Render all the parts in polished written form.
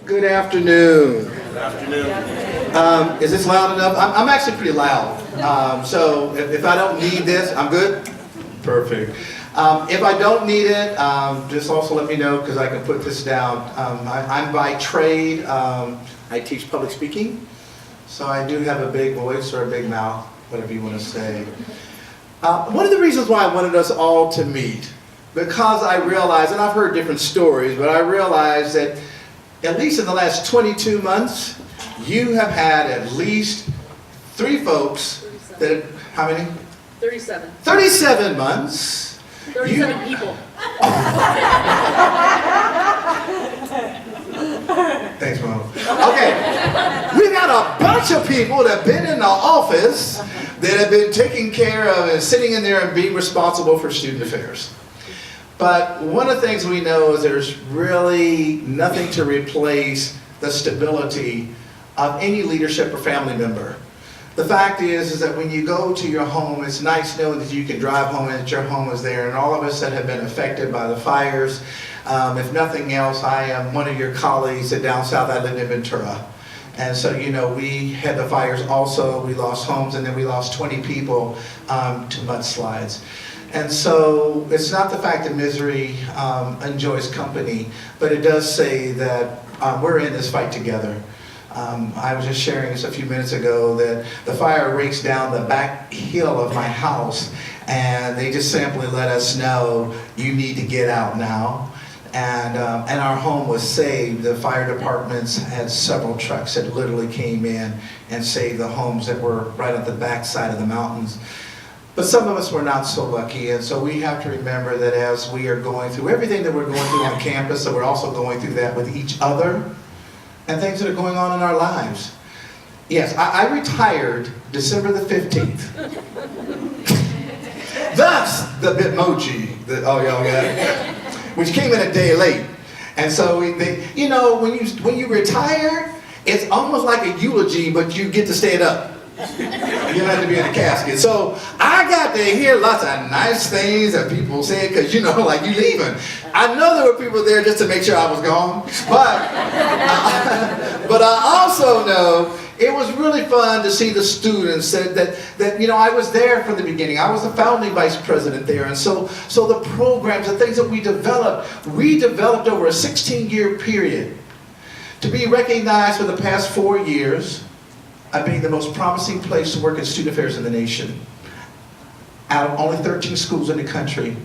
Good afternoon. Good afternoon. Is this loud enough? I'm actually pretty loud. So if I don't need this, I'm good? Perfect. If I don't need it, just also let me know because I can put this down. I'm by trade, I teach public speaking. So I do have a big voice or a big mouth, whatever you want to say. One of the reasons why I wanted us all to meet, because I realized, and I've heard different stories, but I realized that at least in the last 22 months, you have had at least 3 folks that, how many? 37. 37 months. 37 people. Thanks, Mom. Okay, we've got a bunch of people that have been in the office that have been taking care of and sitting in there and being responsible for student affairs. But one of the things we know is there's really nothing to replace the stability of any leadership or family member. The fact is that when you go to your home, it's nice knowing that you can drive home and that your home is there. And all of us that have been affected by the fires, if nothing else, I am one of your colleagues at down south. I live in Ventura. And so, you know, we had the fires also. We lost homes and then we lost 20 people to mudslides. And so it's not the fact that misery enjoys company, but it does say that we're in this fight together. I was just sharing this a few minutes ago that the fire rakes down the back hill of my house and they just simply let us know you need to get out now. And our home was saved. The fire departments had several trucks that literally came in and saved the homes that were right at the back side of the mountains. But some of us were not so lucky, and so we have to remember that as we are going through everything that we're going through on campus, that we're also going through that with each other and things that are going on in our lives. Yes, I retired December the 15th. Thus, the Bitmoji, oh y'all got it, which came in a day late. And so, you know, when you retire, it's almost like a eulogy, but you get to stand up. You don't have to be in a casket. So I got to hear lots of nice things that people said, because you know, like, you leaving. I know there were people there just to make sure I was gone, but I also know it was really fun to see the students that you know, I was there from the beginning. I was the founding vice president there, and so the programs, the things that we developed over a 16-year period to be recognized for the past 4 years of being the most promising place to work in student affairs in the nation. Out of only 13 schools in the country,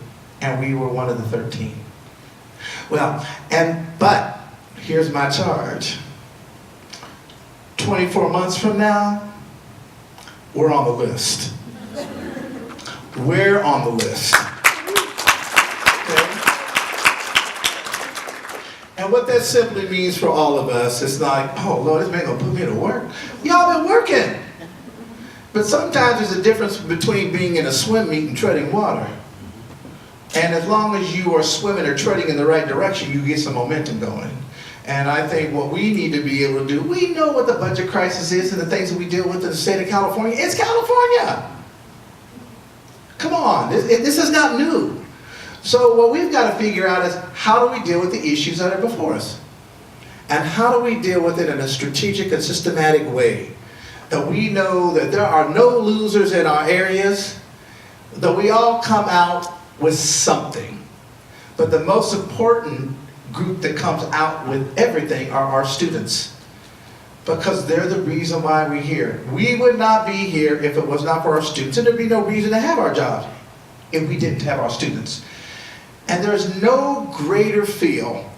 and we were one of the 13. Well, but here's my charge. 24 months from now, we're on the list. We're on the list. And what that simply means for all of us is like, oh Lord, this man gonna put me to work. Y'all been working. But sometimes there's a difference between being in a swim meet and treading water. And as long as you are swimming or treading in the right direction, you get some momentum going. And I think what we need to be able to do, we know what the budget crisis is and the things that we deal with in the state of California. It's California. Come on, this is not new. So what we've got to figure out is how do we deal with the issues that are before us? And how do we deal with it in a strategic and systematic way? That we know that there are no losers in our areas, that we all come out with something. But the most important group that comes out with everything are our students. Because they're the reason why we're here. We would not be here if it was not for our students, and there'd be no reason to have our jobs if we didn't have our students. And there's no greater feel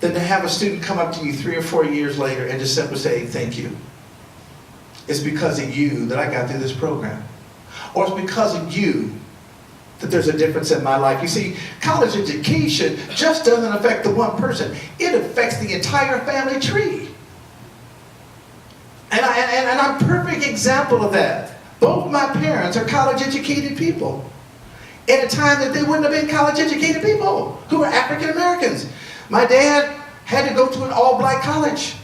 than to have a student come up to you 3 or 4 years later and just simply say, thank you. It's because of you that I got through this program. Or it's because of you that there's a difference in my life. You see, college education just doesn't affect the one person. It affects the entire family tree. And I'm a perfect example of that. Both my parents are college educated people. At a time that they wouldn't have been college educated people who were African Americans. My dad had to go to an all-black college.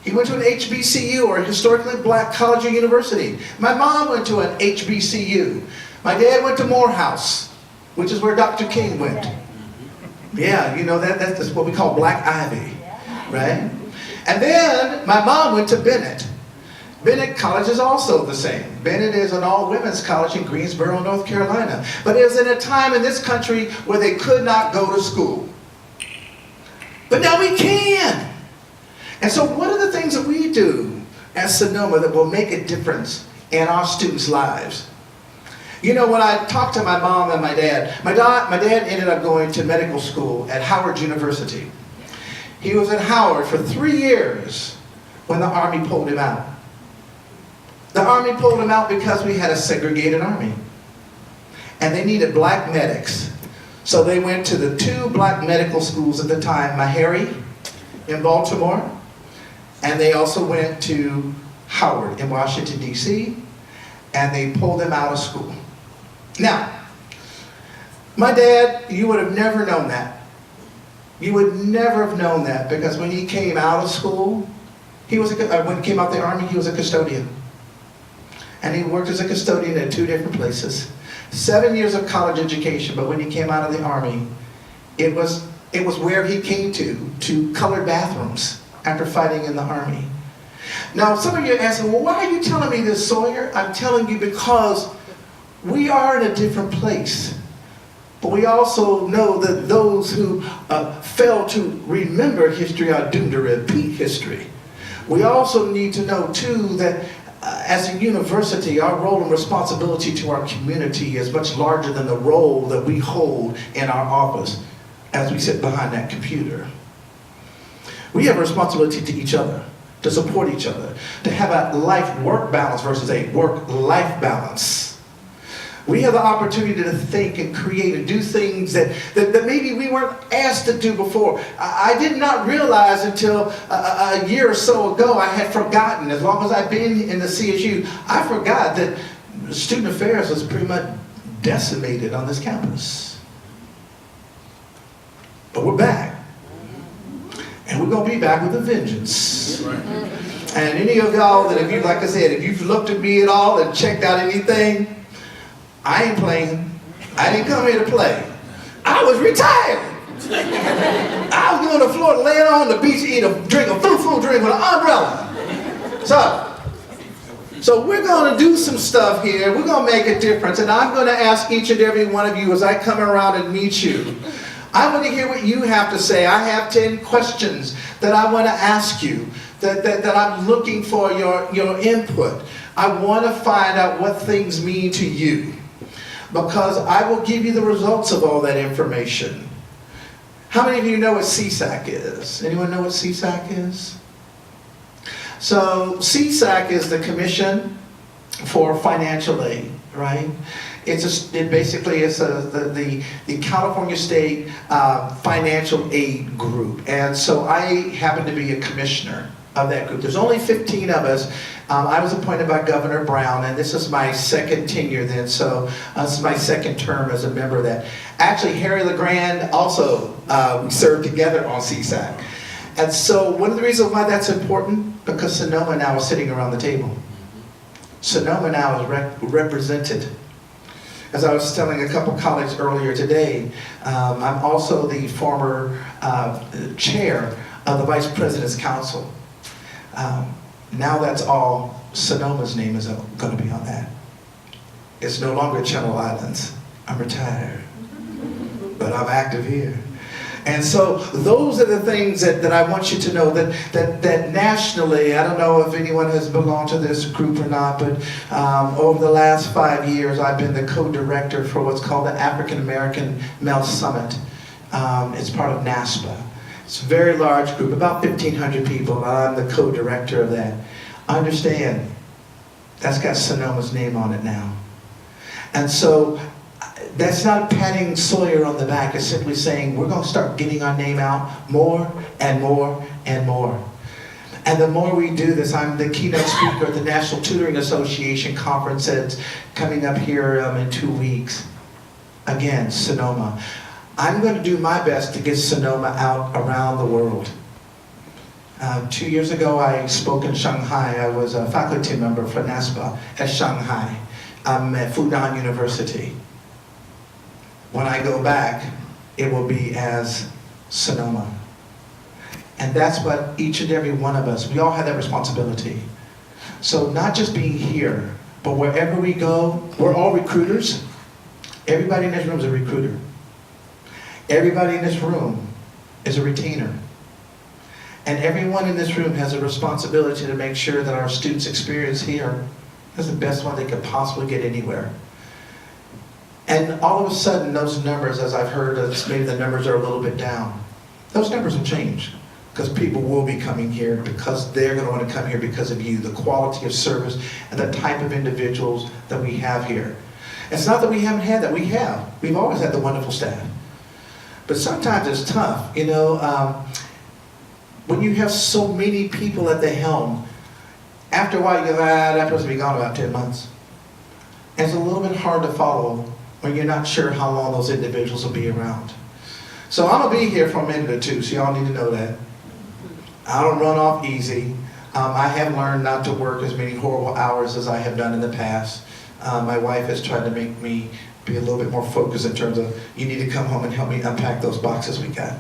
He went to an HBCU, or a historically black college or university. My mom went to an HBCU. My dad went to Morehouse, which is where Dr. King went. Yeah, you know, that's what we call Black Ivy. right? And then my mom went to Bennett. Bennett College is also the same. Bennett is an all-women's college in Greensboro, North Carolina. But it was in a time in this country where they could not go to school. But now we can. And so what are the things that we do as Sonoma that will make a difference in our students' lives? You know, when I talked to my mom and my dad ended up going to medical school at Howard University. He was at Howard for 3 years when the Army pulled him out. The Army pulled him out because we had a segregated Army. And they needed black medics. So they went to the 2 black medical schools at the time, Meharry in Baltimore, and they also went to Howard in Washington, D.C., and they pulled them out of school. Now, my dad, you would have never known that. You would never have known that, because when he came out of school, when he came out the Army, he was a custodian. And he worked as a custodian at 2 different places. 7 years of college education, but when he came out of the Army, it was where he came to colored bathrooms after fighting in the Army. Now, some of you are asking, well, why are you telling me this, Sawyer? I'm telling you because we are in a different place. But we also know that those who fail to remember history are doomed to repeat history. We also need to know, too, that as a university, our role and responsibility to our community is much larger than the role that we hold in our office as we sit behind that computer. We have a responsibility to each other, to support each other, to have a life-work balance versus a work-life balance. We have the opportunity to think and create and do things that maybe we weren't asked to do before. I did not realize until a year or so ago, I had forgotten, as long as I've been in the CSU, I forgot that student affairs was pretty much decimated on this campus. But we're back. And we're going to be back with a vengeance. And any of y'all that, like I said, if you've looked at me at all and checked out anything, I ain't playing. I didn't come here to play. I was retired. I was going to Florida, laying on the beach, drink a foo-foo drink with an umbrella. So we're going to do some stuff here. We're going to make a difference. And I'm going to ask each and every one of you as I come around and meet you. I want to hear what you have to say. I have 10 questions that I want to ask you, that I'm looking for your input. I want to find out what things mean to you, because I will give you the results of all that information. How many of you know what CSAC is? Anyone know what CSAC is? So CSAC is the Commission for Financial Aid, right? It basically is the California State Financial Aid Group. And so I happen to be a commissioner of that group. There's only 15 of us. I was appointed by Governor Brown, and this is my second tenure then, so this is my second term as a member of that. Actually, Harry LeGrand also, we served together on CSAC. And so one of the reasons why that's important, because Sonoma now is sitting around the table. Sonoma now is represented. As I was telling a couple colleagues earlier today, I'm also the former chair of the Vice President's Council. Now that's all Sonoma's name is going to be on that. It's no longer Channel Islands. I'm retired, but I'm active here. And so those are the things that I want you to know, that nationally, I don't know if anyone has belonged to this group or not, but over the last 5 years, I've been the co-director for what's called the African American Male Summit. It's part of NASPA. It's a very large group, about 1,500 people. I'm the co-director of that. Understand, that's got Sonoma's name on it now. And so that's not patting Sawyer on the back. It's simply saying we're going to start getting our name out more and more and more. And the more we do this, I'm the keynote speaker at the National Tutoring Association conference that's coming up here in 2 weeks. Again, Sonoma. I'm going to do my best to get Sonoma out around the world. 2 years ago, I spoke in Shanghai. I was a faculty member for NASPA at Shanghai. I'm at Fudan University. When I go back, it will be as Sonoma. And that's what each and every one of us, we all have that responsibility. So not just being here, but wherever we go, we're all recruiters. Everybody in this room is a recruiter. Everybody in this room is a retainer. And everyone in this room has a responsibility to make sure that our students' experience here is the best one they could possibly get anywhere. And all of a sudden, those numbers, as I've heard, maybe the numbers are a little bit down. Those numbers will change because people will be coming here because they're going to want to come here because of you, the quality of service and the type of individuals that we have here. It's not that we haven't had that. We have. We've always had the wonderful staff. But sometimes it's tough, you know, when you have so many people at the helm. After a while, you go, that person will be gone about 10 months. And it's a little bit hard to follow when you're not sure how long those individuals will be around. So I'm going to be here for a minute or two, so y'all need to know that. I don't run off easy. I have learned not to work as many horrible hours as I have done in the past. My wife has tried to make me be a little bit more focused in terms of, you need to come home and help me unpack those boxes we got.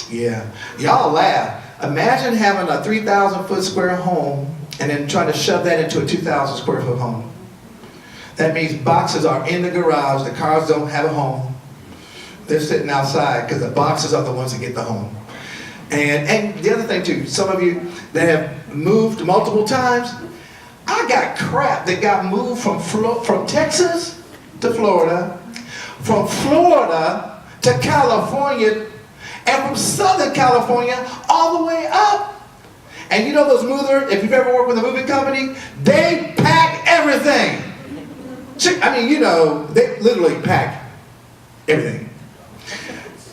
Yeah. Y'all laugh. Imagine having a 3,000 foot square home and then trying to shove that into a 2,000 square foot home. That means boxes are in the garage, the cars don't have a home. They're sitting outside because the boxes are the ones that get the home. And the other thing too, some of you that have moved multiple times, I got crap that got moved from Texas to Florida, from Florida to California, and from Southern California all the way up. And you know those movers, if you've ever worked with a moving company, they pack everything. I mean, you know, they literally pack everything.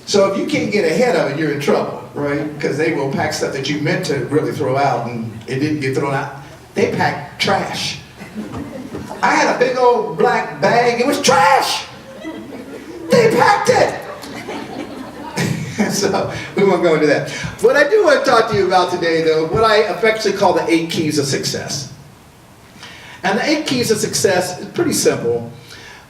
So if you can't get ahead of it, you're in trouble, right? Because they will pack stuff that you meant to really throw out and it didn't get thrown out. They pack trash. I had a big old black bag, it was trash. They packed it. So we won't go into that. What I do want to talk to you about today, though, what I affectionately call the 8 keys of success. And the 8 keys of success is pretty simple,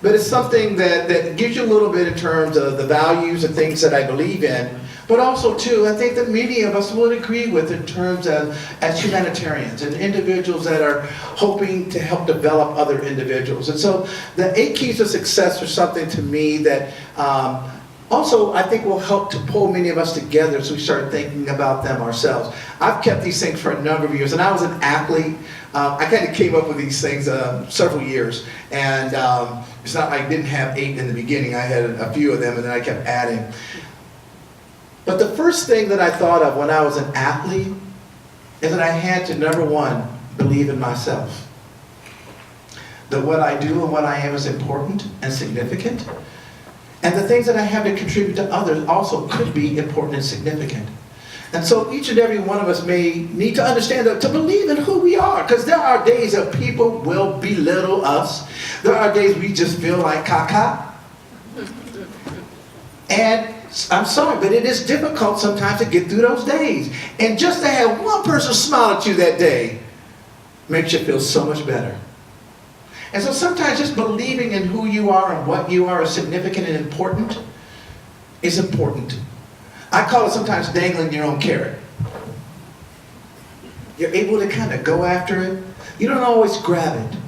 but it's something that gives you a little bit in terms of the values and things that I believe in, but also, too, I think that many of us would agree with in terms of as humanitarians and individuals that are hoping to help develop other individuals. And so the 8 keys of success are something to me that also, I think will help to pull many of us together as we start thinking about them ourselves. I've kept these things for a number of years, and I was an athlete. I kind of came up with these things several years, and it's not like I didn't have 8 in the beginning. I had a few of them, and then I kept adding. But the first thing that I thought of when I was an athlete is that I had to, number one, believe in myself. That what I do and what I am is important and significant. And the things that I have to contribute to others also could be important and significant. And so each and every one of us may need to understand that, to believe in who we are. Because there are days that people will belittle us. There are days we just feel like caca. And I'm sorry, but it is difficult sometimes to get through those days. And just to have one person smile at you that day makes you feel so much better. And so sometimes just believing in who you are and what you are is significant and important is important. I call it sometimes dangling your own carrot. You're able to kind of go after it. You don't always grab it.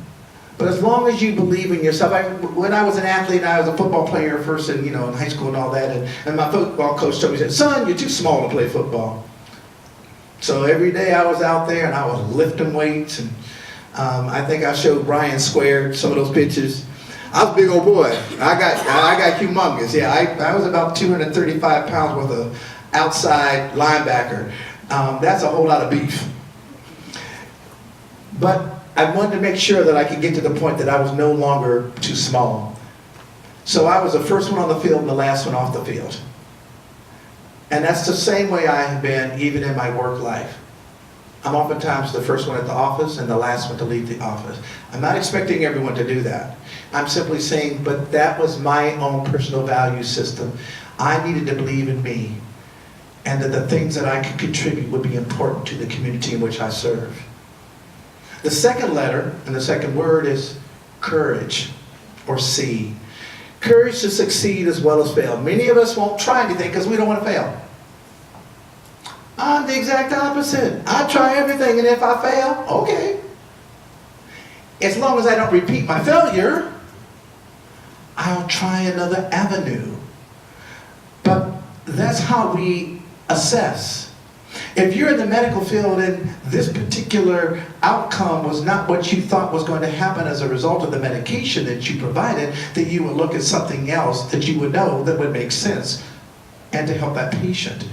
But as long as you believe in yourself, when I was an athlete, I was a football player first in high school and all that, and my football coach told me, he said, "Son, you're too small to play football." So every day I was out there and I was lifting weights, and I think I showed Brian Squared some of those pictures. I was a big old boy. I got humongous. Yeah, I was about 235 pounds worth of outside linebacker. That's a whole lot of beef. But I wanted to make sure that I could get to the point that I was no longer too small. So I was the first one on the field and the last one off the field. And that's the same way I have been even in my work life. I'm oftentimes the first one at the office and the last one to leave the office. I'm not expecting everyone to do that. I'm simply saying, but that was my own personal value system. I needed to believe in me, and that the things that I could contribute would be important to the community in which I serve. The second letter and the second word is courage, or C. Courage to succeed as well as fail. Many of us won't try anything because we don't want to fail. I'm the exact opposite. I try everything, and if I fail, okay. As long as I don't repeat my failure, I'll try another avenue. But that's how we assess. If you're in the medical field and this particular outcome was not what you thought was going to happen as a result of the medication that you provided, then you would look at something else that you would know that would make sense and to help that patient.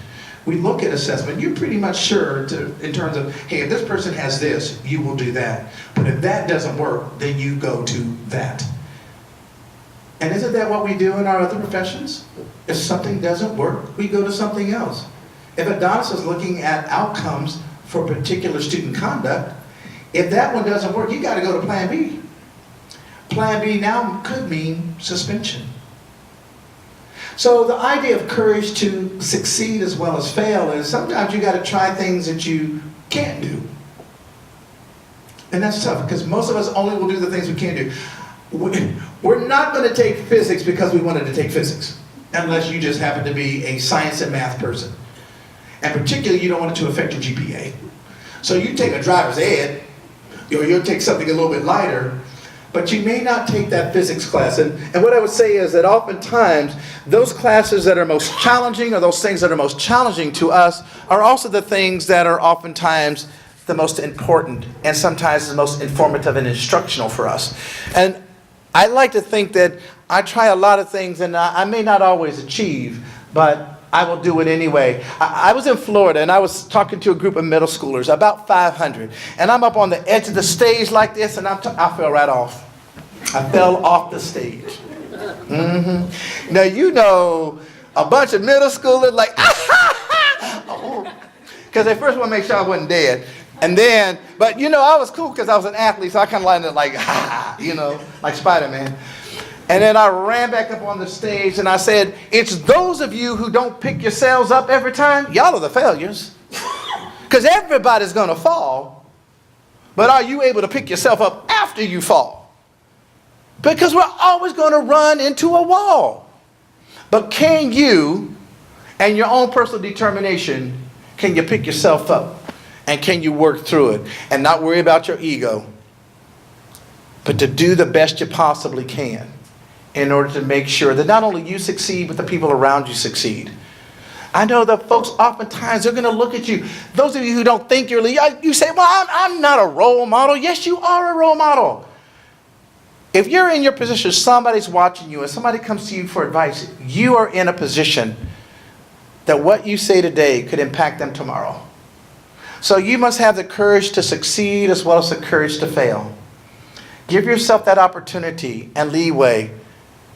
We look at assessment. You're pretty much sure in terms of, hey, if this person has this, you will do that. But if that doesn't work, then you go to that. And isn't that what we do in our other professions? If something doesn't work, we go to something else. If Adonis is looking at outcomes for particular student conduct, if that one doesn't work, you got to go to Plan B. Plan B now could mean suspension. So the idea of courage to succeed as well as fail is sometimes you got to try things that you can't do. And that's tough because most of us only will do the things we can't do. We're not going to take physics because we wanted to take physics, unless you just happen to be a science and math person. And particularly, you don't want it to affect your GPA. So you take a driver's ed, or you'll take something a little bit lighter, but you may not take that physics class. And what I would say is that oftentimes, those classes that are most challenging, or those things that are most challenging to us, are also the things that are oftentimes the most important, and sometimes the most informative and instructional for us. And I like to think that I try a lot of things, and I may not always achieve, but I will do it anyway. I was in Florida, and I was talking to a group of middle schoolers, about 500. And I'm up on the edge of the stage like this, and I fell right off. I fell off the stage. Now, you know, a bunch of middle schoolers like, because they first want to make sure I wasn't dead. And then, but you know, I was cool because I was an athlete, so I kind of lined it like, you know, like Spider-Man. And then I ran back up on the stage and I said, it's those of you who don't pick yourselves up every time, y'all are the failures. Because everybody's going to fall. But are you able to pick yourself up after you fall? Because we're always going to run into a wall. But can you, and your own personal determination, can you pick yourself up? And can you work through it and not worry about your ego, but to do the best you possibly can in order to make sure that not only you succeed, but the people around you succeed. I know that folks oftentimes are going to look at you. Those of you who don't think you say, well, I'm not a role model. Yes, you are a role model. If you're in your position, somebody's watching you and somebody comes to you for advice, you are in a position that what you say today could impact them tomorrow. So you must have the courage to succeed as well as the courage to fail. Give yourself that opportunity and leeway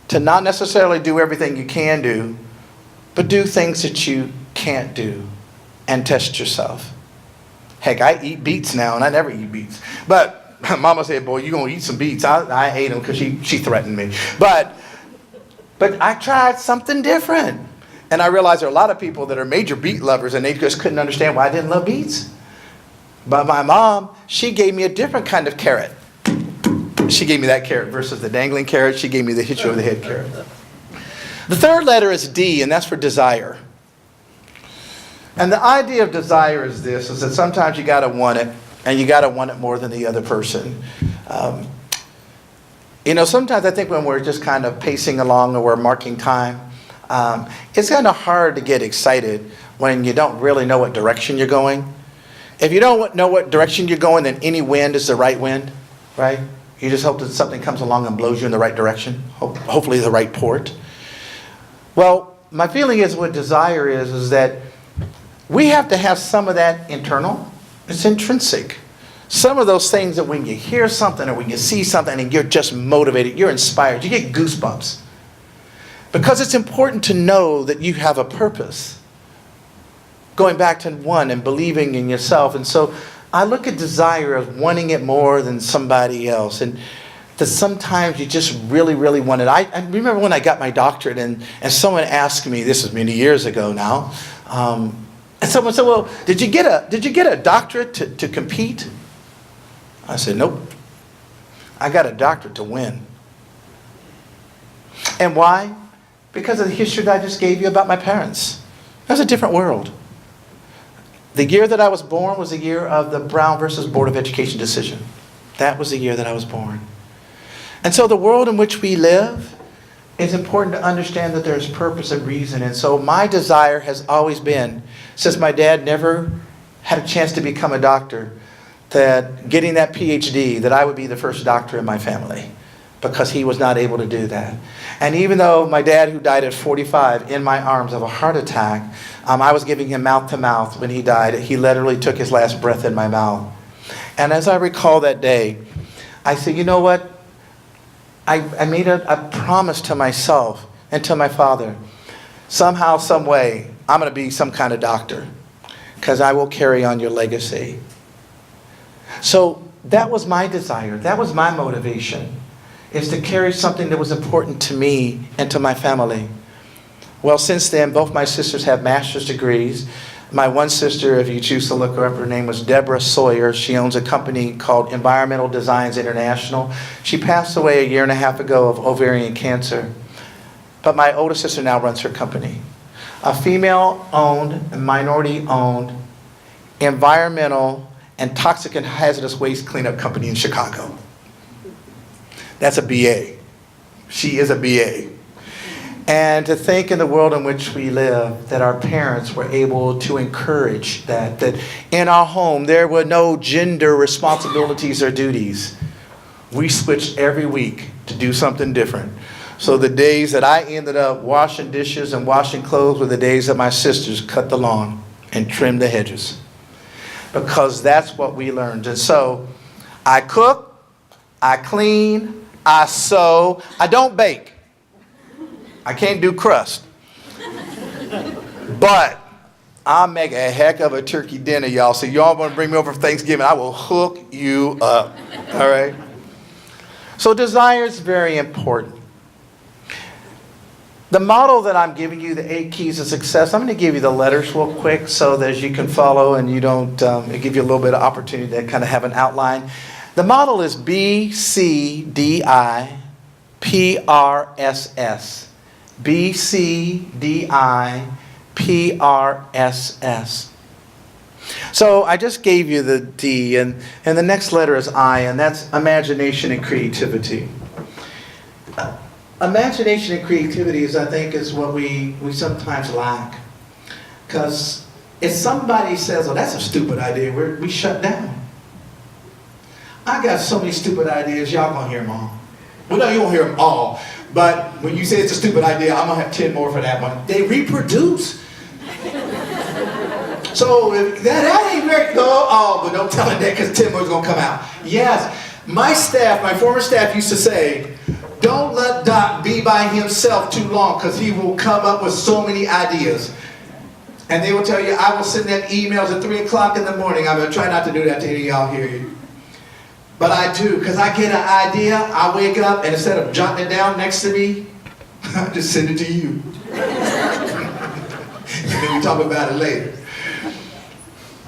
to not necessarily do everything you can do, but do things that you can't do and test yourself. Heck, I eat beets now, and I never eat beets. But Mama said, boy, you're going to eat some beets. I ate them because she threatened me. But I tried something different. And I realized there are a lot of people that are major beet lovers, and they just couldn't understand why I didn't love beets. But my mom, she gave me a different kind of carrot. She gave me that carrot versus the dangling carrot. She gave me the hit you over the head carrot. The third letter is D, and that's for desire. And the idea of desire is this, is that sometimes you got to want it, and you got to want it more than the other person. You know, sometimes I think when we're just kind of pacing along or we're marking time, it's kind of hard to get excited when you don't really know what direction you're going. If you don't know what direction you're going, then any wind is the right wind, right? You just hope that something comes along and blows you in the right direction, hopefully the right port. Well, my feeling is what desire is that we have to have some of that internal. It's intrinsic. Some of those things that when you hear something or when you see something and you're just motivated, you're inspired, you get goosebumps. Because it's important to know that you have a purpose. Going back to one and believing in yourself. And so I look at desire as wanting it more than somebody else. And that sometimes you just really, really want it. I remember when I got my doctorate and someone asked me, this was many years ago now, and someone said, well, did you get a doctorate to compete? I said, nope. I got a doctorate to win. And why? Because of the history that I just gave you about my parents. That was a different world. The year that I was born was the year of the Brown versus Board of Education decision. That was the year that I was born. And so the world in which we live, it's important to understand that there's purpose and reason. And so my desire has always been, since my dad never had a chance to become a doctor, that getting that PhD, that I would be the first doctor in my family, because he was not able to do that. And even though my dad, who died at 45 in my arms of a heart attack, I was giving him mouth to mouth when he died. He literally took his last breath in my mouth. And as I recall that day, I said, you know what? I made a promise to myself and to my father. Somehow, some way, I'm going to be some kind of doctor, because I will carry on your legacy. So that was my desire. That was my motivation, is to carry something that was important to me and to my family. Well, since then, both my sisters have master's degrees. My one sister, if you choose to look her up, her name was Gregory Sawyer. She owns a company called Environmental Designs International. She passed away a year and a half ago of ovarian cancer. But my older sister now runs her company. A female-owned, minority-owned, environmental and toxic and hazardous waste cleanup company in Chicago. That's a BA. She is a BA. And to think in the world in which we live, that our parents were able to encourage that in our home there were no gender responsibilities or duties. We switched every week to do something different. So the days that I ended up washing dishes and washing clothes were the days that my sisters cut the lawn and trimmed the hedges. Because that's what we learned. And so I cook, I clean, I sew, I don't bake. I can't do crust. But I'll make a heck of a turkey dinner, y'all. So y'all want to bring me over for Thanksgiving, I will hook you up. All right? So desire is very important. The model that I'm giving you, the 8 keys of success, I'm going to give you the letters real quick so that you can follow and you don't, it give you a little bit of opportunity to kind of have an outline. The model is BCDIPRSS. BCDIPRSS. So I just gave you the D, and the next letter is I, and that's imagination and creativity. Imagination and creativity is, I think, is what we sometimes lack. Because if somebody says, oh, that's a stupid idea, we shut down. I got so many stupid ideas, y'all gonna hear them all. Well, no, you won't hear them all. But when you say it's a stupid idea, I'm going to have 10 more for that one. They reproduce. So if that ain't very, but don't tell it that because 10 more is going to come out. Yes, my former staff used to say, don't let Doc be by himself too long because he will come up with so many ideas. And they will tell you, I will send them emails at 3 o'clock in the morning. I'm going to try not to do that to any of y'all here. But I do, because I get an idea, I wake up, and instead of jotting it down next to me, I just send it to you. And then we talk about it later.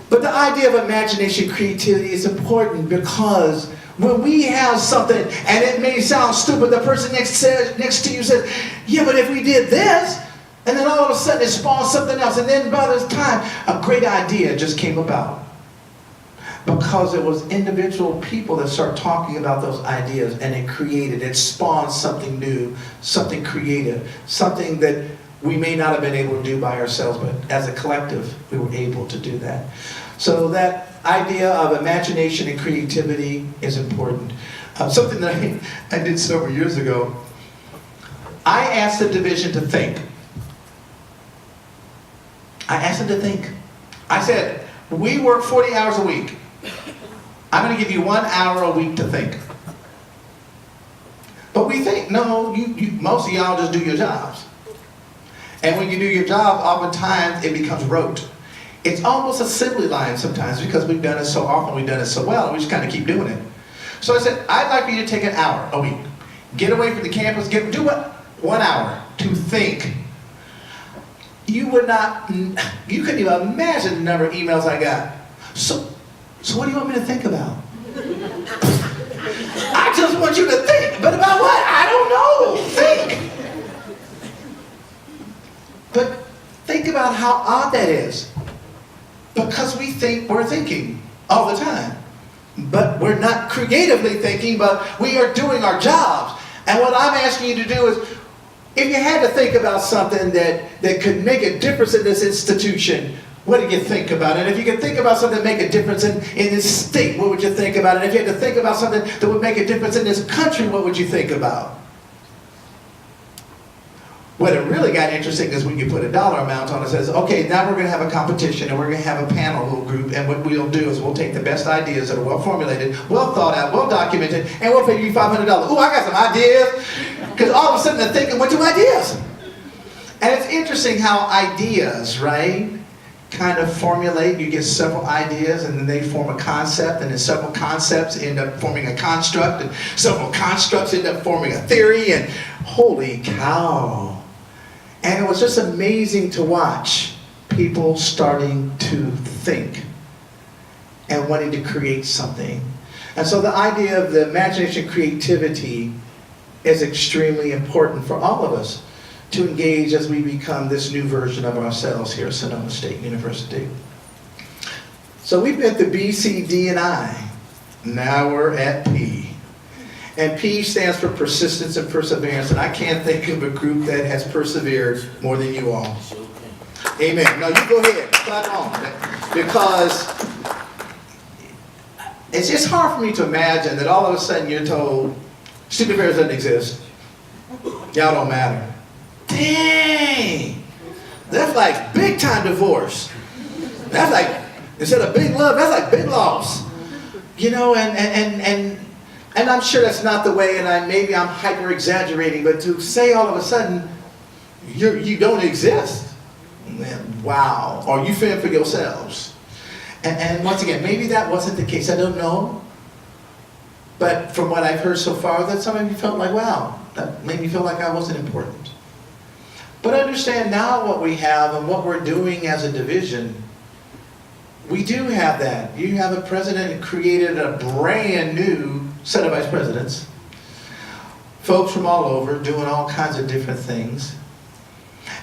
But the idea of imagination, creativity is important because when we have something, and it may sound stupid, the person next to you says, yeah, but if we did this, and then all of a sudden it spawns something else, and then by this time, a great idea just came about. Because it was individual people that start talking about those ideas, and it spawned something new, something creative, something that we may not have been able to do by ourselves, but as a collective, we were able to do that. So that idea of imagination and creativity is important. Something that I did several years ago, I asked the division to think. I asked them to think. I said, we work 40 hours a week. I'm going to give you 1 hour a week to think. But we think, no, most of y'all just do your jobs. And when you do your job, oftentimes it becomes rote. It's almost assembly line sometimes because we've done it so often, we've done it so well, we just kind of keep doing it. So I said, I'd like for you to take an hour a week. Get away from the campus, do what? 1 hour to think. You couldn't even imagine the number of emails I got. So what do you want me to think about? I just want you to think. But about what? I don't know. Think. But think about how odd that is. Because we think we're thinking all the time. But we're not creatively thinking, but we are doing our jobs. And what I'm asking you to do is, if you had to think about something that could make a difference in this institution, what do you think about it? If you could think about something that make a difference in this state, what would you think about it? If you had to think about something that would make a difference in this country, what would you think about? What it really got interesting is when you put a dollar amount on it, says, okay, now we're going to have a competition and we're going to have a panel group, and what we'll do is we'll take the best ideas that are well formulated, well thought out, well documented, and we'll pay you $500. Ooh, I got some ideas. Because all of a sudden the thinking went to ideas. And it's interesting how ideas, right, kind of formulate. You get several ideas and then they form a concept, and then several concepts end up forming a construct, and several constructs end up forming a theory, and holy cow. And it was just amazing to watch people starting to think and wanting to create something. And so the idea of the imagination, creativity is extremely important for all of us to engage as we become this new version of ourselves here at Sonoma State University. So we've been to B, C, D, and I. Now we're at P. And P stands for persistence and perseverance. And I can't think of a group that has persevered more than you all. Amen. No, you go ahead. Clap on. Because it's just hard for me to imagine that all of a sudden you're told, student affairs doesn't exist. Y'all don't matter. Dang! That's like big time divorce. That's like, instead of big love, that's like big loss. You know, and I'm sure that's not the way, and maybe I'm hyper exaggerating, but to say all of a sudden, you don't exist. Wow. Or you fend for yourselves. And once again, maybe that wasn't the case. I don't know. But from what I've heard so far, that some of you felt like, wow, that made me feel like I wasn't important. But understand now what we have and what we're doing as a division. We do have that. You have a president who created a brand new set of vice presidents. Folks from all over doing all kinds of different things.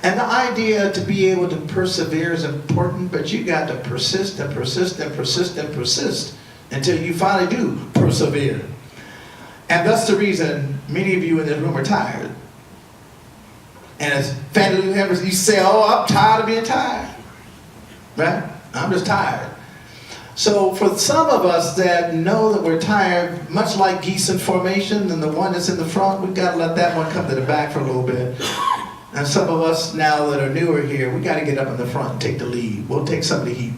And the idea to be able to persevere is important, but you got to persist and persist and persist and persist until you finally do persevere. And that's the reason many of you in this room are tired. And as family members, you say, oh, I'm tired of being tired. Right? I'm just tired. So for some of us that know that we're tired, much like geese in formation and the one that's in the front, we've got to let that one come to the back for a little bit. And some of us now that are newer here, we got to get up in the front and take the lead. We'll take some of the heat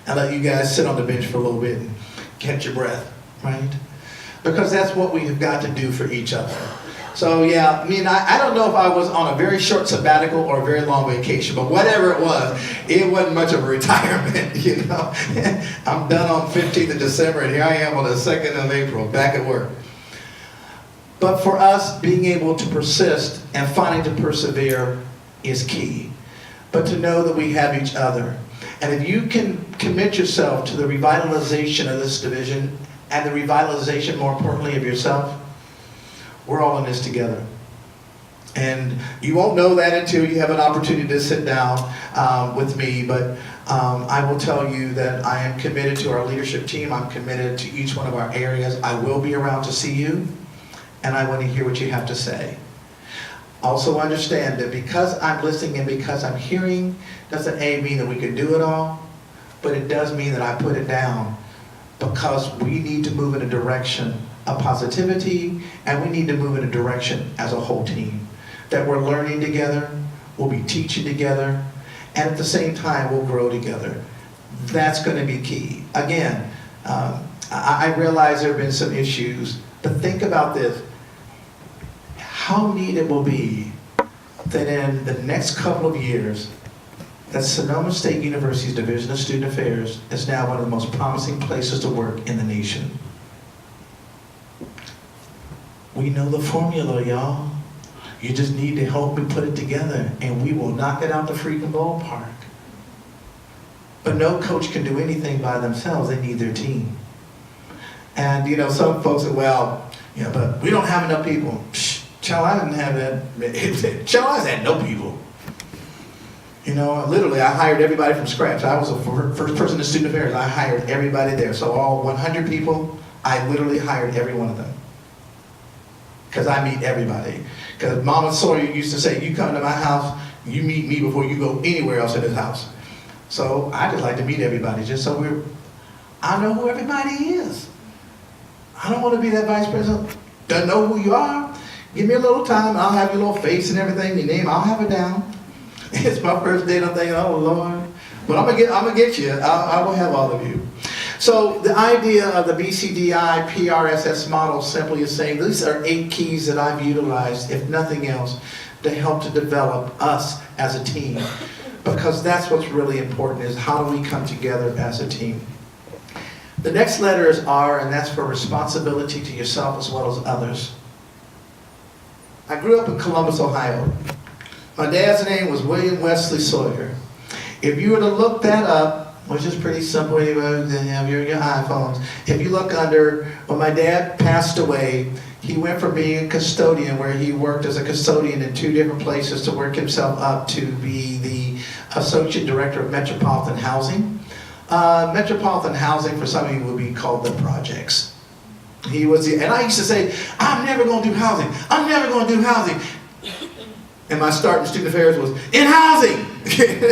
and let you guys sit on the bench for a little bit and catch your breath, right? Because that's what we have got to do for each other. So yeah, I mean, I don't know if I was on a very short sabbatical or a very long vacation, but whatever it wasn't much of a retirement, you know. I'm done on 15th of December, and here I am on the 2nd of April, back at work. But for us, being able to persist and finding to persevere is key. But to know that we have each other. And if you can commit yourself to the revitalization of this division, and the revitalization, more importantly, of yourself, we're all in this together. And you won't know that until you have an opportunity to sit down with me, but I will tell you that I am committed to our leadership team. I'm committed to each one of our areas. I will be around to see you, and I want to hear what you have to say. Also understand that because I'm listening and because I'm hearing, doesn't mean that we can do it all, but it does mean that I put it down, because we need to move in a direction of positivity, and we need to move in a direction as a whole team. That we're learning together, we'll be teaching together, and at the same time we'll grow together. That's going to be key. Again, I realize there have been some issues, but think about this. How neat it will be that in the next couple of years, that Sonoma State University's Division of Student Affairs is now one of the most promising places to work in the nation. We know the formula, y'all. You just need to help me put it together, and we will knock it out the freaking ballpark. But no coach can do anything by themselves. They need their team. And, you know, some folks say, well, you know, but we don't have enough people. Psh, child, I didn't have that. Child, I had no people. You know, literally, I hired everybody from scratch. I was the first person in student affairs. I hired everybody there. So all 100 people, I literally hired every one of them. Because I meet everybody. Because Mama Sawyer used to say, you come to my house, you meet me before you go anywhere else in this house. So I just like to meet everybody, just so I know who everybody is. I don't want to be that vice president. Doesn't know who you are. Give me a little time, I'll have your little face and everything, your name, I'll have it down. It's my first day, and I'm thinking, oh Lord. But I'm gonna get you. I will have all of you. So the idea of the BCDI PRSS model simply is saying these are 8 keys that I've utilized, if nothing else, to help to develop us as a team. Because that's what's really important, is how do we come together as a team. The next letter is R, and that's for responsibility to yourself as well as others. I grew up in Columbus, Ohio. My dad's name was William Wesley Sawyer. If you were to look that up, which is pretty simple, you have your iPhones. If you look under, when my dad passed away, he went from being a custodian, where he worked as a custodian in 2 different places, to work himself up to be the associate director of Metropolitan Housing. Metropolitan Housing, for some of you, would be called the projects. He was and I used to say, I'm never going to do housing. I'm never going to do housing. And my start in student affairs was in housing.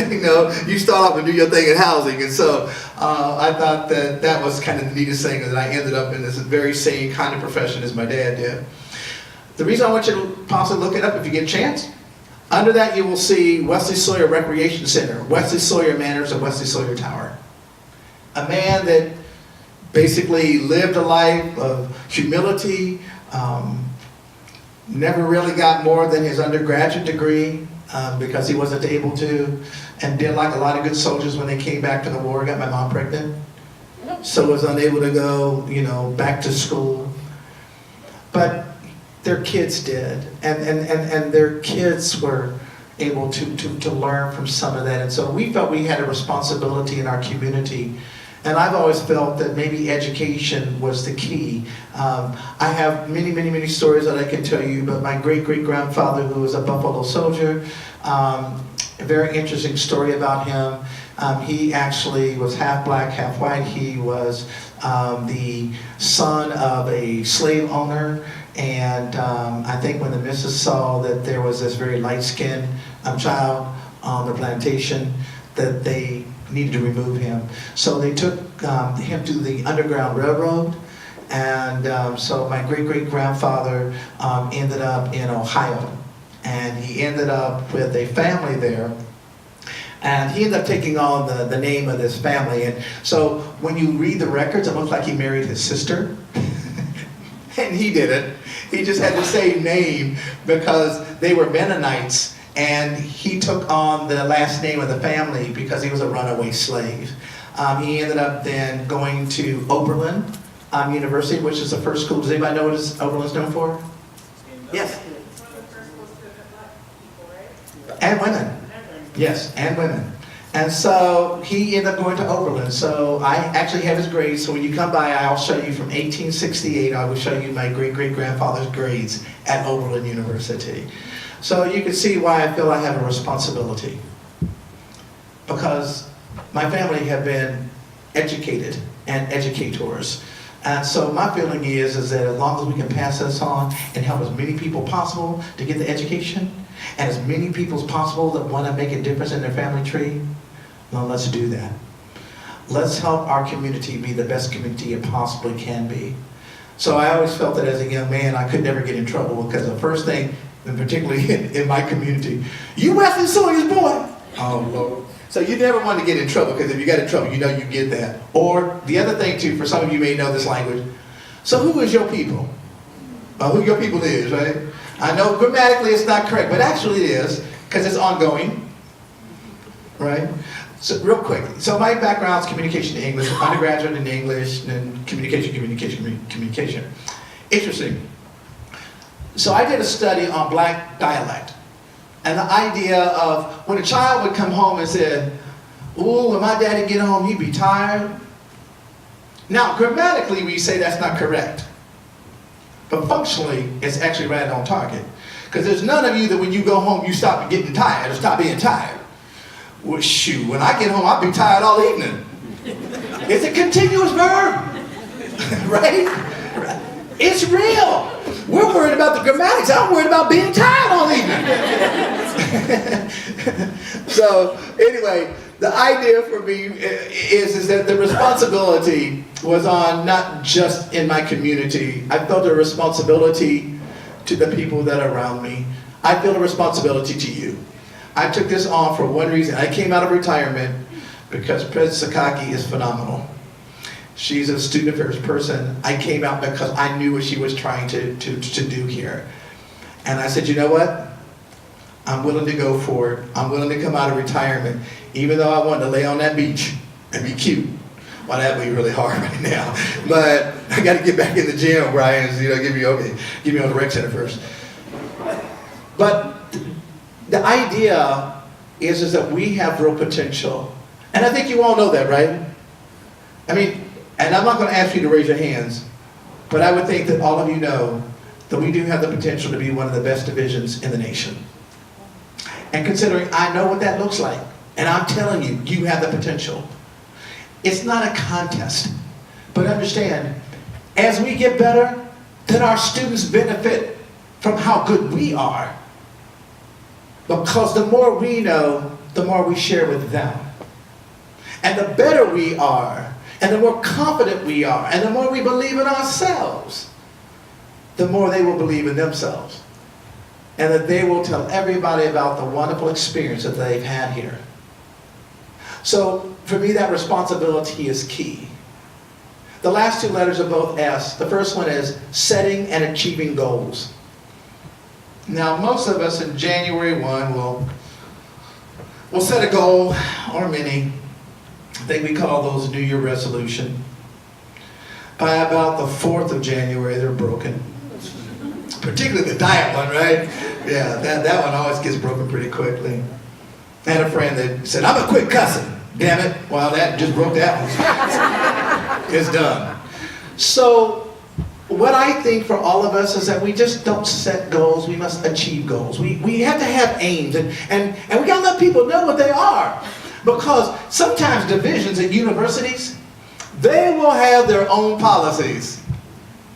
You know, you start off and do your thing in housing. And so I thought that was kind of the neatest thing, that I ended up in this very same kind of profession as my dad did. The reason I want you to possibly look it up if you get a chance, under that you will see Wesley Sawyer Recreation Center, Wesley Sawyer Manors, and Wesley Sawyer Tower. A man that basically lived a life of humility, never really got more than his undergraduate degree because he wasn't able to, and did like a lot of good soldiers when they came back from the war, got my mom pregnant, so was unable to go, you know, back to school. But their kids did, and their kids were able to learn from some of that, and so we felt we had a responsibility in our community. And I've always felt that maybe education was the key. I have many stories that I can tell you, but my great-great-grandfather, who was a Buffalo soldier, a very interesting story about him. He actually was half black, half white. He was the son of a slave owner, and I think when the missus saw that there was this very light-skinned child on the plantation, that they needed to remove him. So they took him to the Underground Railroad, and so my great-great-grandfather ended up in Ohio, and he ended up with a family there, and he ended up taking on the name of this family. And so when you read the records, it looks like he married his sister. And he didn't. He just had the same name because they were Mennonites. And he took on the last name of the family because he was a runaway slave. He ended up then going to Oberlin University, which is the first school. Does anybody know what Oberlin's known for? Yes. And women. Yes, and women. And so he ended up going to Oberlin. So I actually have his grades. So when you come by, I'll show you from 1868. I will show you my great-great-grandfather's grades at Oberlin University. So you can see why I feel I have a responsibility. Because my family have been educated and educators. And so my feeling is that as long as we can pass this on and help as many people possible to get the education, and as many people as possible that want to make a difference in their family tree, well, let's do that. Let's help our community be the best community it possibly can be. So I always felt that as a young man, I could never get in trouble, because the first thing, and particularly in my community, you Wesley Sawyer's boy. Oh, Lord. So you never want to get in trouble, because if you got in trouble, you know you get that. Or the other thing too, for some of you may know this language, so who is your people? Who your people is, right? I know grammatically it's not correct, but actually it is, because it's ongoing, right? So real quick, so my background is communication in English, undergraduate in English, and communication. Interesting. So I did a study on black dialect, and the idea of when a child would come home and said, ooh, when my daddy get home, he'd be tired. Now, grammatically, we say that's not correct. But functionally, it's actually right on target. Because there's none of you that when you go home, you stop getting tired or stop being tired. Well, shoot, when I get home, I'll be tired all evening. It's a continuous verb, right? It's real. We're worried about the grammatics. I'm worried about being tired all evening. So anyway, the idea for me is that the responsibility was on not just in my community. I felt a responsibility to the people that are around me. I feel a responsibility to you. I took this on for one reason. I came out of retirement because President Sakaki is phenomenal. She's a student affairs person. I came out because I knew what she was trying to do here. And I said, you know what? I'm willing to go for it. I'm willing to come out of retirement, even though I wanted to lay on that beach and be cute. Well, that would be really hard right now. But I got to get back in the gym, Brian. Give me on the rec center first. But the idea is that we have real potential. And I think you all know that, right? I mean, and I'm not going to ask you to raise your hands, but I would think that all of you know that we do have the potential to be one of the best divisions in the nation. And considering I know what that looks like, and I'm telling you, you have the potential. It's not a contest, but understand, as we get better, then our students benefit from how good we are. Because the more we know, the more we share with them. And the better we are, and the more confident we are, and the more we believe in ourselves, the more they will believe in themselves. And that they will tell everybody about the wonderful experience that they've had here. So, for me, that responsibility is key. The last two letters are both S. The first one is setting and achieving goals. Now, most of us in January 1 will set a goal, or many. I think we call those New Year resolution. By about the 4th of January, they're broken. Particularly the diet one, right? Yeah, that one always gets broken pretty quickly. I had a friend that said, I'm gonna quit cussing. Damn it. Well, that just broke that one. It's done. So, what I think for all of us is that we just don't set goals, we must achieve goals. We have to have aims, and we gotta let people know what they are. Because sometimes divisions at universities, they will have their own policies,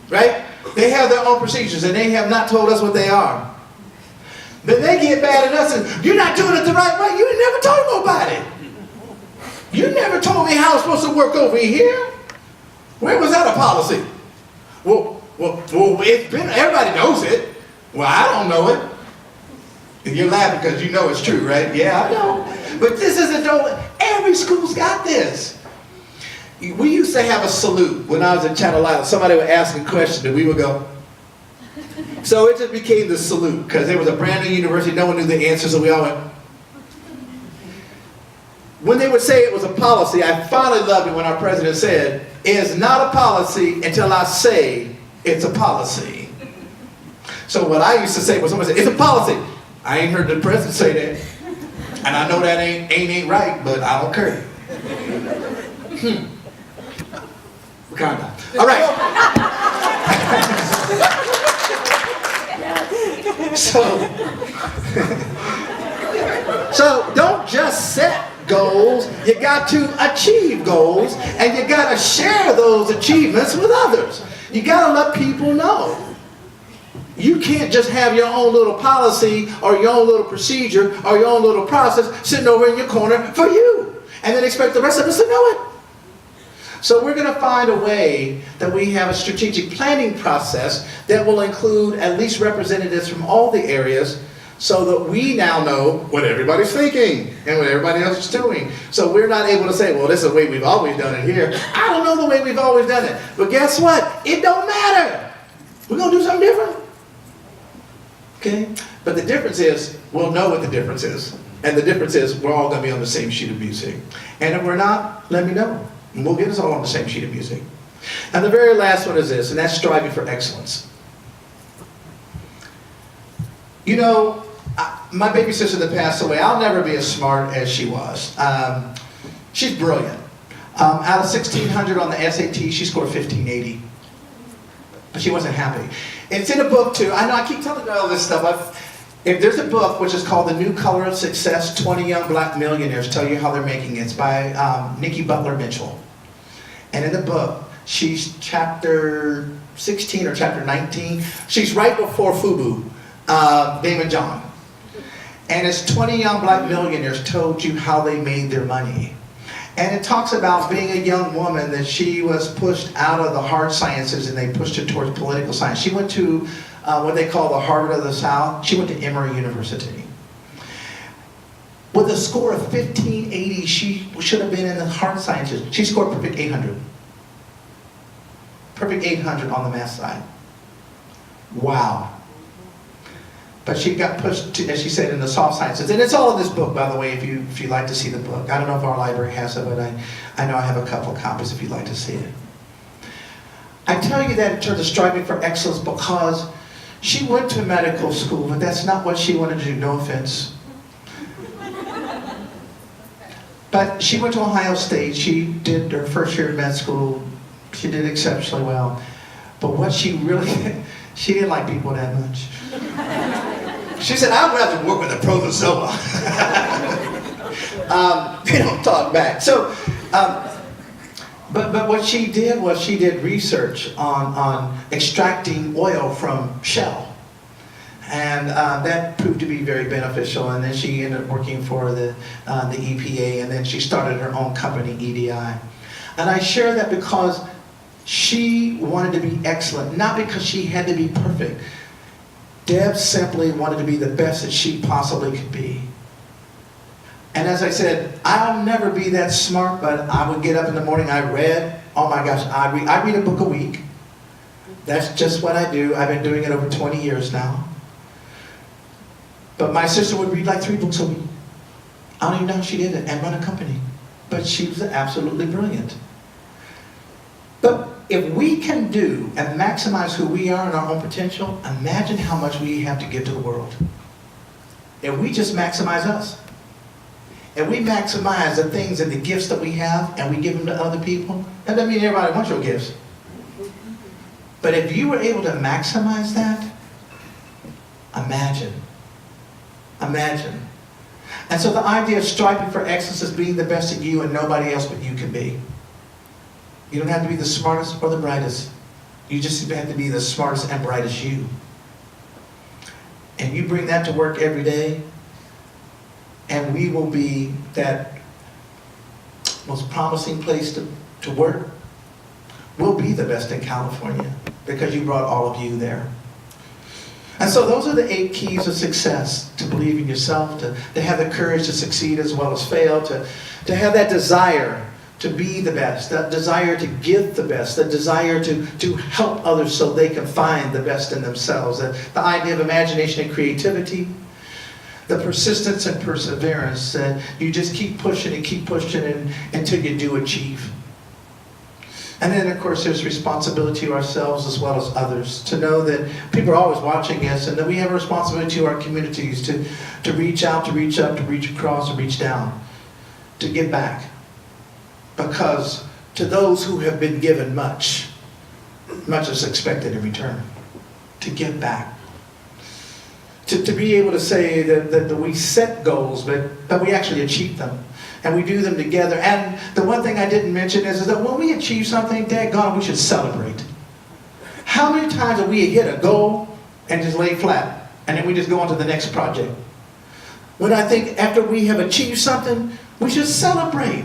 right? They have their own procedures, and they have not told us what they are. Then they get mad at us and, you're not doing it the right way. You ain't never told nobody. You never told me how it's supposed to work over here. Where was that a policy? Well, it's been, everybody knows it. Well, I don't know it. And you're laughing because you know it's true, right? Yeah, I know. But this isn't, every school's got this. We used to have a salute when I was in Channel Island. Somebody would ask a question and we would go. So it just became the salute because it was a brand new university. No one knew the answer, so we all went. When they would say it was a policy, I finally loved it when our president said, it's not a policy until I say it's a policy. So what I used to say when somebody said, it's a policy. I ain't heard the president say that. And I know that ain't right, but I don't care. Wakanda. All right. So don't just set goals, you got to achieve goals, and you got to share those achievements with others. You got to let people know. You can't just have your own little policy or your own little procedure or your own little process sitting over in your corner for you and then expect the rest of us to know it. So we're going to find a way that we have a strategic planning process that will include at least representatives from all the areas so that we now know what everybody's thinking and what everybody else is doing. So we're not able to say, well, this is the way we've always done it here. I don't know the way we've always done it. But guess what? It don't matter. We're going to do something different. Okay? But the difference is, we'll know what the difference is. And the difference is, we're all going to be on the same sheet of music. And if we're not, let me know. And we'll get us all on the same sheet of music. And the very last one is this, and that's striving for excellence. You know, my baby sister that passed away, I'll never be as smart as she was. She's brilliant. Out of 1,600 on the SAT, she scored 1,580. But she wasn't happy. It's in a book too. I know I keep telling you all this stuff. If there's a book which is called The New Color of Success, 20 Young Black Millionaires Tell You How They're Making It. It's by Nikki Butler Mitchell. And in the book, she's chapter 16 or chapter 19. She's right before FUBU, Damon John. And it's 20 young black millionaires told you how they made their money. And it talks about being a young woman that she was pushed out of the hard sciences and they pushed her towards political science. She went to what they call the Harvard of the South. She went to Emory University. With a score of 1580, she should have been in the hard sciences. She scored perfect 800. Perfect 800 on the math side. Wow. But she got pushed, to, as she said, in the soft sciences. And it's all in this book, by the way, if you'd like to see the book. I don't know if our library has it, but I know I have a couple of copies if you'd like to see it. I tell you that in terms of striving for excellence because she went to medical school, but that's not what she wanted to do, no offense. But she went to Ohio State. She did her first year of med school. She did exceptionally well. But what she really, she didn't like people that much. She said, I'd rather work with a protozoa. They don't talk back. So, but what she did was she did research on extracting oil from shell. And that proved to be very beneficial. And then she ended up working for the EPA. And then she started her own company, EDI. And I share that because she wanted to be excellent, not because she had to be perfect. Deb simply wanted to be the best that she possibly could be. And as I said, I'll never be that smart, but I would get up in the morning, I read, oh my gosh, I read a book a week. That's just what I do. I've been doing it over 20 years now. But my sister would read like 3 books a week. I don't even know how she did it, and run a company. But she was absolutely brilliant. But if we can do and maximize who we are and our own potential, imagine how much we have to give to the world. If we just maximize us, and we maximize the things and the gifts that we have, and we give them to other people, that doesn't mean everybody wants your gifts. But if you were able to maximize that, imagine. Imagine. And so the idea of striving for excellence is being the best at you and nobody else but you can be. You don't have to be the smartest or the brightest. You just have to be the smartest and brightest you. And you bring that to work every day, and we will be that most promising place to work. We'll be the best in California because you brought all of you there. And so those are the 8 keys of success: to believe in yourself, to have the courage to succeed as well as fail, to have that desire to be the best, that desire to give the best, that desire to help others so they can find the best in themselves, the idea of imagination and creativity, the persistence and perseverance, that you just keep pushing and until you do achieve. And then, of course, there's responsibility to ourselves as well as others, to know that people are always watching us and that we have a responsibility to our communities to reach out, to reach up, to reach across, to reach down, to give back. Because to those who have been given much, much is expected in return. To give back. To be able to say that we set goals, but we actually achieve them. And we do them together. And the one thing I didn't mention is that when we achieve something, daggone, we should celebrate. How many times have we hit a goal and just lay flat, and then we just go on to the next project? When I think after we have achieved something, we should celebrate.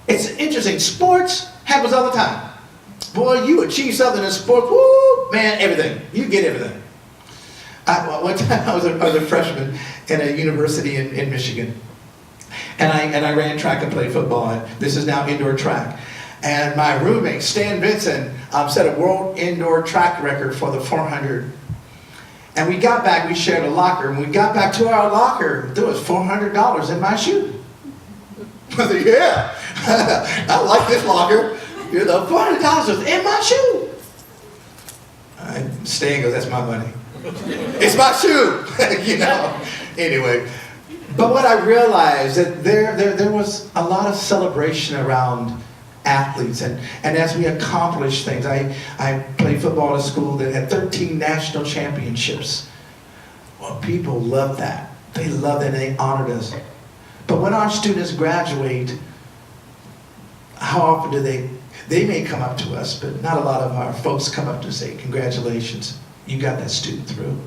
It's interesting. Sports happens all the time. Boy, you achieve something in sports, woo, man, everything. You get everything. One time I was a freshman in a university in Michigan. And I ran track and played football. And this is now indoor track. And my roommate, Stan Benson, set a world indoor track record for the 400. And we got back, we shared a locker. And we got back to our locker, there was $400 in my shoe. I said, yeah, I like this locker. You know, $400 was in my shoe. Stan goes, that's my money. It's my shoe, you know. Anyway, but what I realized that there was a lot of celebration around athletes, and as we accomplished things. I played football at a school that had 13 national championships. Well, people love that. They love that and they honored us. But when our students graduate, how often do they may come up to us, but not a lot of our folks come up to us and say, congratulations, you got that student through.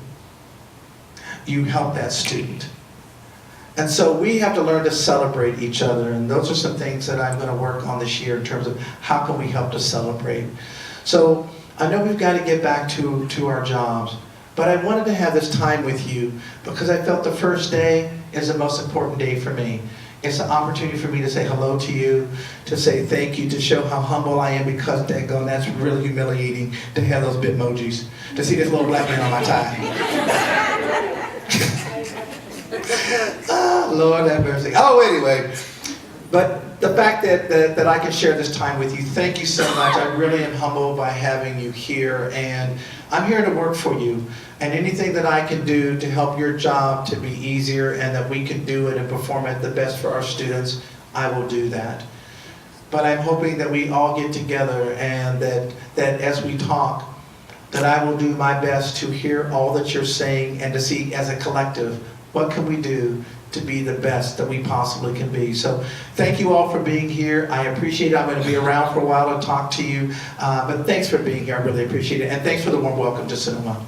You helped that student. And so we have to learn to celebrate each other, and those are some things that I'm going to work on this year in terms of how can we help to celebrate. So I know we've got to get back to our jobs, but I wanted to have this time with you because I felt the first day is the most important day for me. It's an opportunity for me to say hello to you, to say thank you, to show how humble I am because daggone, that's really humiliating to have those Bitmojis, to see this little black man on my tie. Oh, Lord have mercy. Oh, anyway. But the fact that I can share this time with you, thank you so much. I really am humbled by having you here, and I'm here to work for you. And anything that I can do to help your job to be easier and that we can do it and perform it the best for our students, I will do that. But I'm hoping that we all get together and that as we talk, that I will do my best to hear all that you're saying and to see as a collective, what can we do to be the best that we possibly can be. So thank you all for being here. I appreciate it. I'm going to be around for a while to talk to you. But thanks for being here. I really appreciate it. And thanks for the warm welcome to Sonoma.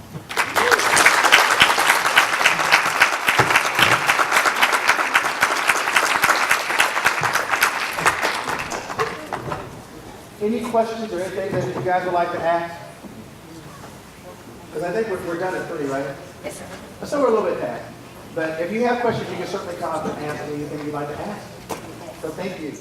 Any questions or anything that you guys would like to ask? Because I think we're done at 3, right? Yes, sir. So we're a little bit past. But if you have questions, you can certainly come up and ask anything you'd like to ask. So thank you.